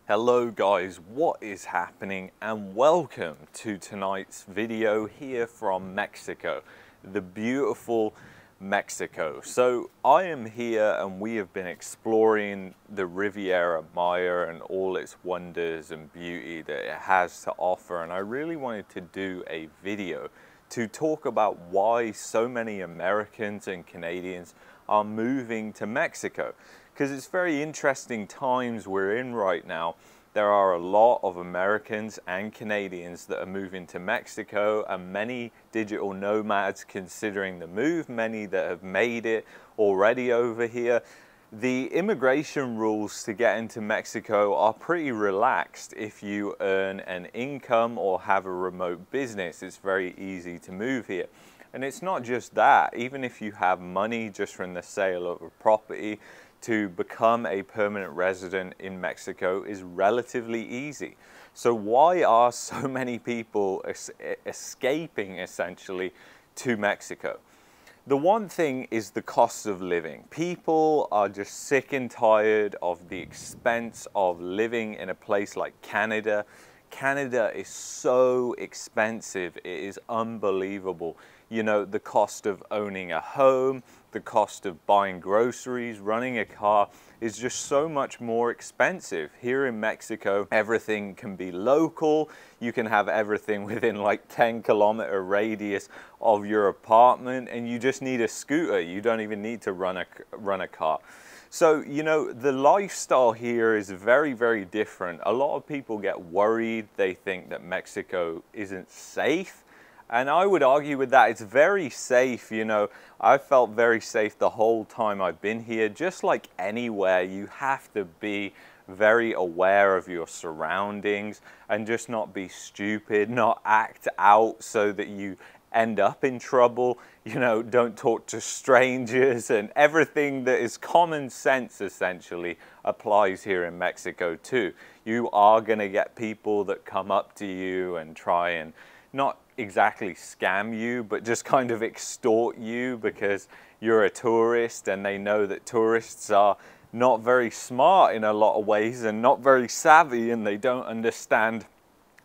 Hello guys, what is happening, and welcome to tonight's video here from Mexico, the beautiful Mexico. So I am here and we have been exploring the Riviera Maya and all its wonders and beauty that it has to offer, and I really wanted to do a video to talk about why so many Americans and Canadians are moving to Mexico, because it's very interesting times we're in right now. There are a lot of Americans and Canadians that are moving to Mexico, and many digital nomads considering the move, many that have made it already over here. The immigration rules to get into Mexico are pretty relaxed. If you earn an income or have a remote business, it's very easy to move here. And it's not just that, even if you have money just from the sale of a property, to become a permanent resident in Mexico is relatively easy. So why are so many people escaping essentially to Mexico? The one thing is the cost of living. People are just sick and tired of the expense of living in a place like Canada. Canada is so expensive, it is unbelievable. You know, the cost of owning a home, the cost of buying groceries, running a car is just so much more expensive. Here in Mexico, everything can be local. You can have everything within like 10-kilometer radius of your apartment, and you just need a scooter. You don't even need to run a car. So, you know, the lifestyle here is very, very different. A lot of people get worried. They think that Mexico isn't safe. And I would argue with that. It's very safe. You know, I felt very safe the whole time I've been here. Just like anywhere, you have to be very aware of your surroundings and just not be stupid, not act out so that you end up in trouble. You know, don't talk to strangers, and everything that is common sense essentially applies here in Mexico too. You are going to get people that come up to you and try and not exactly scam you, but just kind of extort you because you're a tourist, and they know that tourists are not very smart in a lot of ways and not very savvy, and they don't understand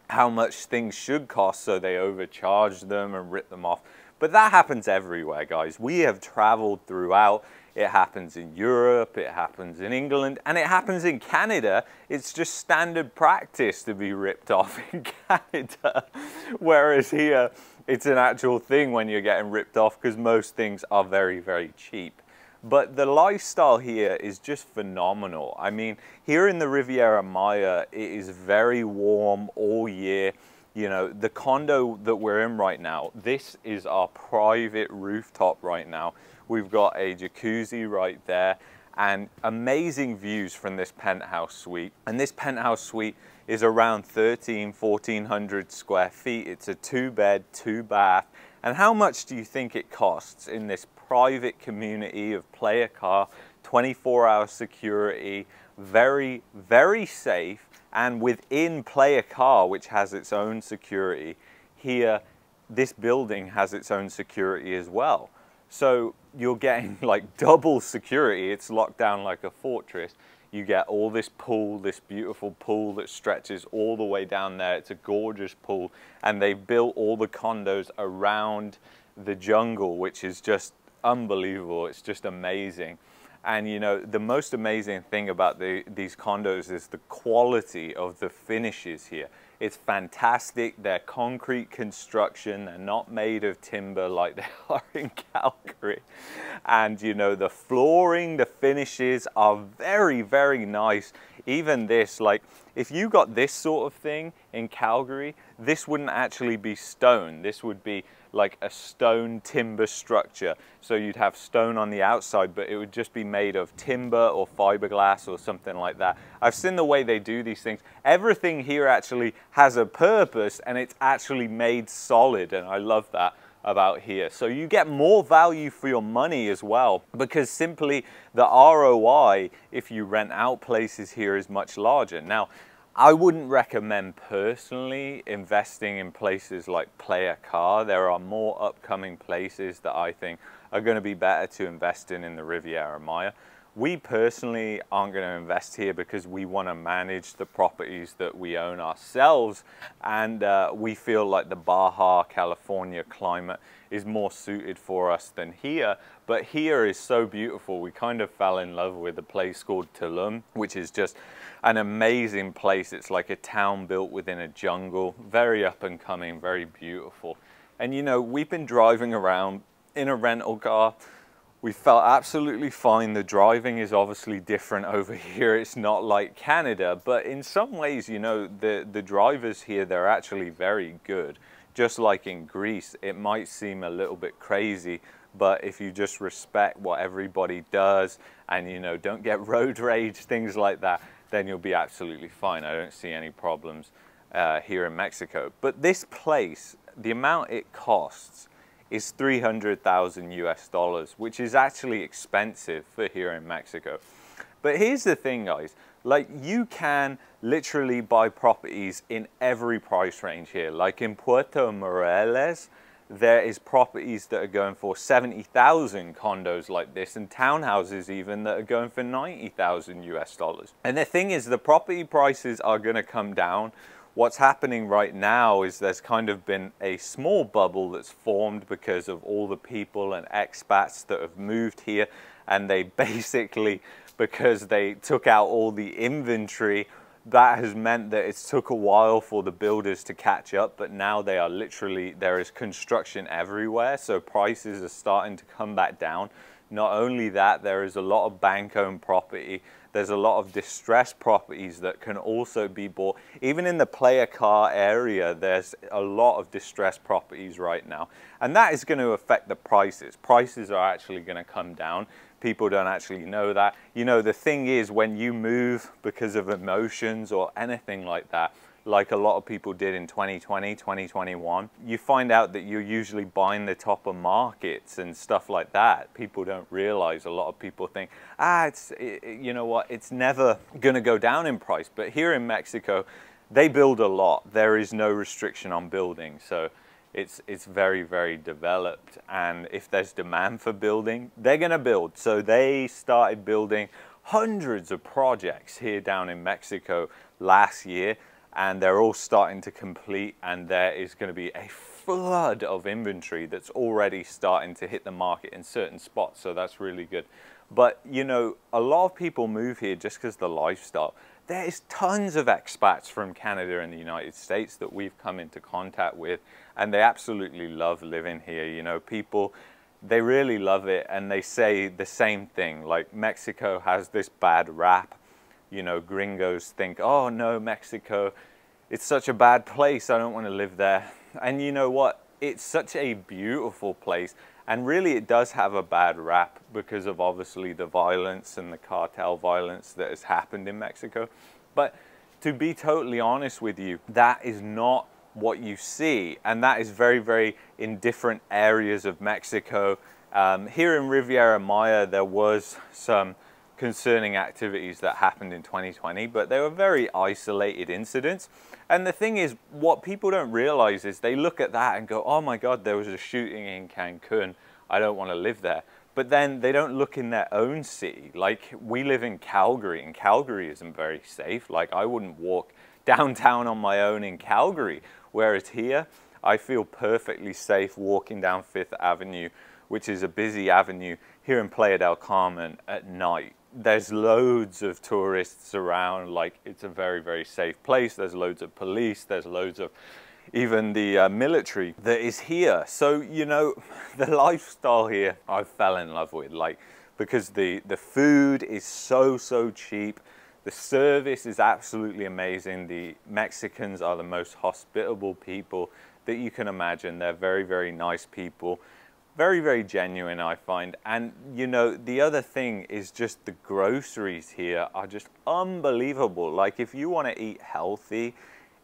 how much things should cost, so they overcharge them and rip them off. But that happens everywhere, guys. We have traveled throughout. It happens in Europe, it happens in England, and it happens in Canada. It's just standard practice to be ripped off in Canada. Whereas here, it's an actual thing when you're getting ripped off, because most things are very, very cheap. But the lifestyle here is just phenomenal. I mean, here in the Riviera Maya, it is very warm all year. You know, the condo that we're in right now, this is our private rooftop right now. We've got a jacuzzi right there and amazing views from this penthouse suite. And this penthouse suite is around 1,400 square feet. It's a 2-bed, 2-bath. And how much do you think it costs in this private community of play a car, 24-hour security, very, very safe, and within Play a Car, which has its own security, here, this building has its own security as well. So you're getting like double security. It's locked down like a fortress. You get all this pool, this beautiful pool that stretches all the way down there. It's a gorgeous pool, and they've built all the condos around the jungle, which is just unbelievable. It's just amazing. And you know, the most amazing thing about these condos is the quality of the finishes here. It's fantastic. They're concrete construction. They're not made of timber like they are in Calgary. And you know, the flooring, the finishes are very, very nice. Even this, like, if you got this sort of thing in Calgary, this wouldn't actually be stone. This would be like a stone timber structure. So you'd have stone on the outside, but it would just be made of timber or fiberglass or something like that. I've seen the way they do these things. Everything here actually has a purpose, and it's actually made solid, and I love that about here. So you get more value for your money as well, because simply the ROI if you rent out places here is much larger. Now, I wouldn't recommend personally investing in places like Play a Car. There are more upcoming places that I think are going to be better to invest in the Riviera Maya. We personally aren't going to invest here because we want to manage the properties that we own ourselves, and we feel like the Baja California climate is more suited for us than here. But here is so beautiful. We kind of fell in love with a place called Tulum, which is just an amazing place. It's like a town built within a jungle, very up and coming, very beautiful. And you know, we've been driving around in a rental car. We felt absolutely fine. The driving is obviously different over here. It's not like Canada, but in some ways, you know, the drivers here, they're actually very good. Just like in Greece, it might seem a little bit crazy, but if you just respect what everybody does and, you know, don't get road rage, things like that, then you'll be absolutely fine. I don't see any problems here in Mexico. But this place, the amount it costs is 300,000 US dollars, which is actually expensive for here in Mexico. But here's the thing, guys, like you can literally buy properties in every price range here. Like in Puerto Morelos, there is properties that are going for 70,000 condos like this, and townhouses even that are going for 90,000 US dollars. And the thing is, the property prices are gonna come down. What's happening right now is there's kind of been a small bubble that's formed because of all the people and expats that have moved here, and they basically, because they took out all the inventory, that has meant that it's took a while for the builders to catch up, but now they are literally, there is construction everywhere, so prices are starting to come back down. Not only that, there is a lot of bank-owned property. There's a lot of distressed properties that can also be bought. Even in the Playa Car area, there's a lot of distressed properties right now. And that is going to affect the prices. Prices are actually going to come down. People don't actually know that. You know, the thing is, when you move because of emotions or anything like that, like a lot of people did in 2020, 2021, you find out that you're usually buying the top of markets and stuff like that. People don't realize, a lot of people think, you know what, it's never gonna go down in price. But here in Mexico, they build a lot. There is no restriction on building. So it's very, very developed. And if there's demand for building, they're gonna build. So they started building hundreds of projects here down in Mexico last year, and they're all starting to complete, and there is going to be a flood of inventory that's already starting to hit the market in certain spots, so that's really good. But you know, a lot of people move here just because the lifestyle. There is tons of expats from Canada and the United States that we've come into contact with, and they absolutely love living here. You know, people, they really love it, and they say the same thing, like Mexico has this bad rap. You know, gringos think, oh no, Mexico, it's such a bad place, I don't want to live there. And you know what? It's such a beautiful place. And really it does have a bad rap because of obviously the violence and the cartel violence that has happened in Mexico. But to be totally honest with you, that is not what you see. And that is very, very in different areas of Mexico. Here in Riviera Maya, there was some concerning activities that happened in 2020, but they were very isolated incidents. And the thing is, what people don't realize is they look at that and go, oh my God, there was a shooting in Cancun, I don't want to live there. But then they don't look in their own city. Like, we live in Calgary, and Calgary isn't very safe. Like, I wouldn't walk downtown on my own in Calgary, whereas here I feel perfectly safe walking down Fifth Avenue, which is a busy avenue here in Playa del Carmen at night. There's loads of tourists around, like it's a very, very safe place. There's loads of police, there's loads of even the military that is here. So, you know, the lifestyle here I fell in love with, like, because the food is so cheap. The service is absolutely amazing. The Mexicans are the most hospitable people that you can imagine. They're very, very nice people. Very, very genuine, I find. And you know, the other thing is just the groceries here are just unbelievable. Like, if you want to eat healthy,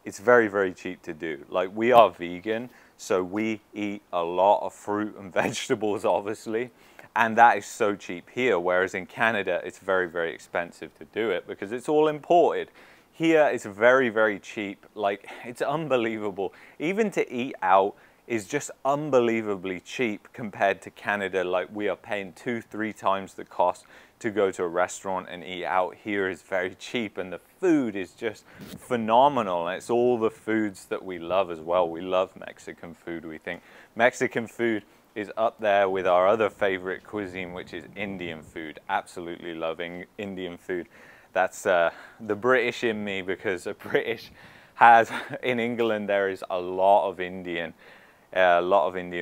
it's very, very cheap to do. Like, we are vegan, so we eat a lot of fruit and vegetables, obviously. And that is so cheap here, whereas in Canada, it's very, very expensive to do it because it's all imported. Here, it's very, very cheap. Like, it's unbelievable. Even to eat out is just unbelievably cheap compared to Canada. Like, we are paying 2-3 times the cost to go to a restaurant and eat out. Here is very cheap, and the food is just phenomenal. And it's all the foods that we love as well. We love Mexican food. We think Mexican food is up there with our other favorite cuisine, which is Indian food. Absolutely loving Indian food. That's the British in me, because a British has, in England, there is a lot of Indian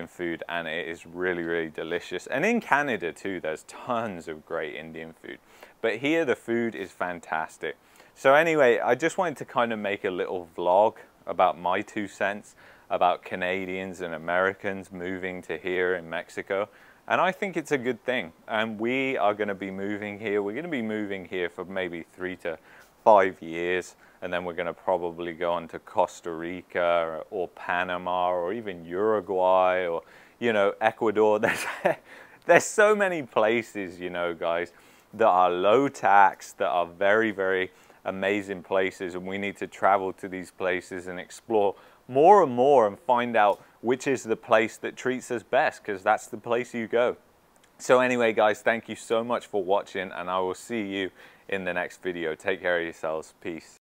food, and it is really, really delicious. And in Canada too, there's tons of great Indian food. But here the food is fantastic. So anyway, I just wanted to kind of make a little vlog about my 2 cents about Canadians and Americans moving to here in Mexico. And I think it's a good thing. And we are going to be moving here. We're going to be moving here for maybe 3 to 5 years. And then we're going to probably go on to Costa Rica or Panama or even Uruguay or, you know, Ecuador. There's so many places, you know, guys, that are low tax, that are very, very amazing places. And we need to travel to these places and explore more and more and find out which is the place that treats us best, because that's the place you go. So anyway, guys, thank you so much for watching, and I will see you in the next video. Take care of yourselves. Peace.